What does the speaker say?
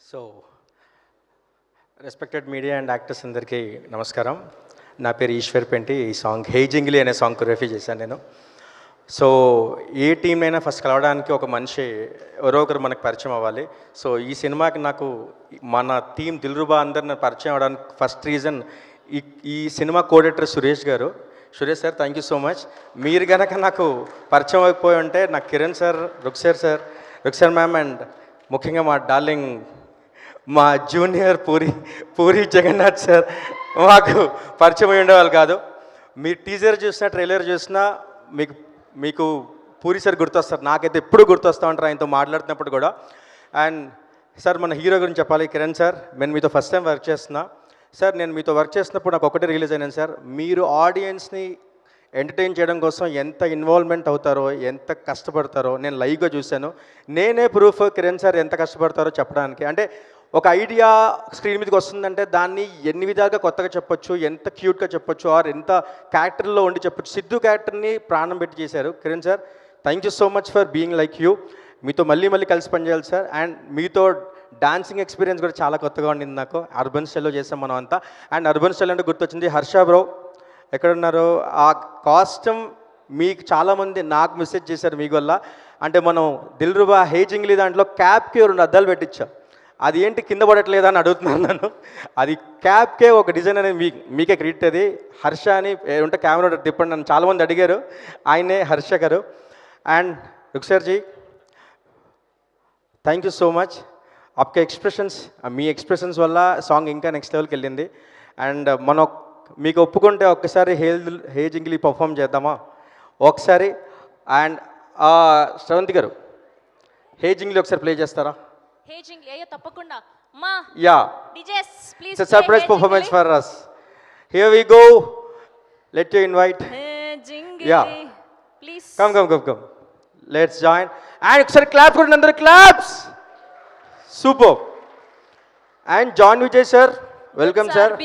So respected media and actors అందరికీ నమస్కారం. నా పేరు ఈశ్వర్ పెంటి. ఈ సాంగ్ హే జింగిలి అనే సాంగ్ కొరియోగ్రఫీ చేశాను నేను. సో ఏ టీం అయినా ఫస్ట్ కలవడానికి ఒక మనిషి ఎవరో ఒకరు మనకు పరిచయం అవ్వాలి. సో ఈ సినిమాకి నాకు మన టీం దిల్రుబా అందరిని పరిచయం అవ్వడానికి ఫస్ట్ రీజన్ ఈ సినిమా కోడైరెక్టర్ సురేష్ గారు. Suresh sir, thank you so much. మీరు కనుక నాకు పరిచయం అయిపోయి ఉంటే నాకు Kiran sir, Ruksar ma'am and ముఖ్యంగా మా డార్లింగ్ మా జూనియర్ పూరి జగన్నాథ్ సార్ మాకు పరిచయం అయి ఉండేవాళ్ళు కాదు. మీరు టీజర్ చూసినా ట్రైలర్ చూసినా మీకు పూరి సార్ గుర్తొస్తారు. నాకైతే ఎప్పుడు గుర్తొస్తూ ఉంటారు ఆయనతో మాట్లాడుతున్నప్పుడు కూడా. అండ్ సార్ మన హీరో గురించి చెప్పాలి. కిరణ్ సార్, నేను మీతో ఫస్ట్ టైం వర్క్ చేస్తున్నా. సార్ నేను మీతో వర్క్ చేసినప్పుడు నాకు ఒకటే రిలీజ్ అయినాను సార్, మీరు ఆడియన్స్ని ఎంటర్టైన్ చేయడం కోసం ఎంత ఇన్వాల్వ్మెంట్ అవుతారో, ఎంత కష్టపడతారో నేను లైవ్గా చూశాను. నేనే ప్రూఫ్ కిరణ్ సార్ ఎంత కష్టపడతారో చెప్పడానికి. అంటే ఒక ఐడియా స్క్రీన్ మీదకి వస్తుందంటే దాన్ని ఎన్ని విధాలుగా కొత్తగా చెప్పొచ్చు, ఎంత క్యూట్గా చెప్పొచ్చు, ఆర్ ఎంత క్యారెక్టర్లో ఉండి చెప్పొచ్చు. సిద్ధు క్యారెక్టర్ని ప్రాణం పెట్టి చేశారు Kiran sir. Thank you so much for being like you. మీతో మళ్ళీ కలిసి పనిచేయాలి సార్. అండ్ మీతో డాన్సింగ్ ఎక్స్పీరియన్స్ కూడా చాలా కొత్తగా ఉండింది నాకు. అర్బన్ స్టైల్లో చేసాం మనం అంతా. అండ్ అర్బన్ స్టైల్ అంటే గుర్తొచ్చింది హర్ష బ్రో ఎక్కడున్నారు. ఆ కాస్ట్యూమ్ మీకు చాలామంది నాకు మెసేజ్ చేశారు మీకు వల్ల. అంటే మనం దిల్రుబా హే జింగిలి దాంట్లో క్యాప్కి 2 అద్దాలు పెట్టించాం. అది ఏంటి కింద పడట్లేదా అని అడుగుతున్నాను నన్ను. అది క్యాప్కే ఒక డిజైన్ అనేది మీకే క్రియేట్. అది హర్ష అని ఉంటే కెమెరా తిప్పండి నన్ను చాలామంది అడిగారు. ఆయనే హర్ష గారు. And Ruksar ji, thank you so much. आपके ఎక్స్ప్రెషన్స్, మీ ఎక్స్ప్రెషన్స్ వల్ల సాంగ్ ఇంకా నెక్స్ట్ లెవెల్కి వెళ్ళింది. అండ్ మనం మీకు ఒప్పుకుంటే ఒక్కసారి హే జింగిలి పర్ఫామ్ చేద్దామా ఒకసారి? అండ్ శ్రవంతి గారు హే జింగిలి ఒకసారి ప్లే చేస్తారా? హే జింగిలి అయ్యో తప్పకుండా మా యా DJs please it's surprise performance for us. Here we go. Let you invite. Hey Jingili Yeah. Please Come. Let's join. And ఒకసారి క్లాప్స్ కొట్టండి అందరూ. Claps. Super. And John Vijay sir, welcome sir.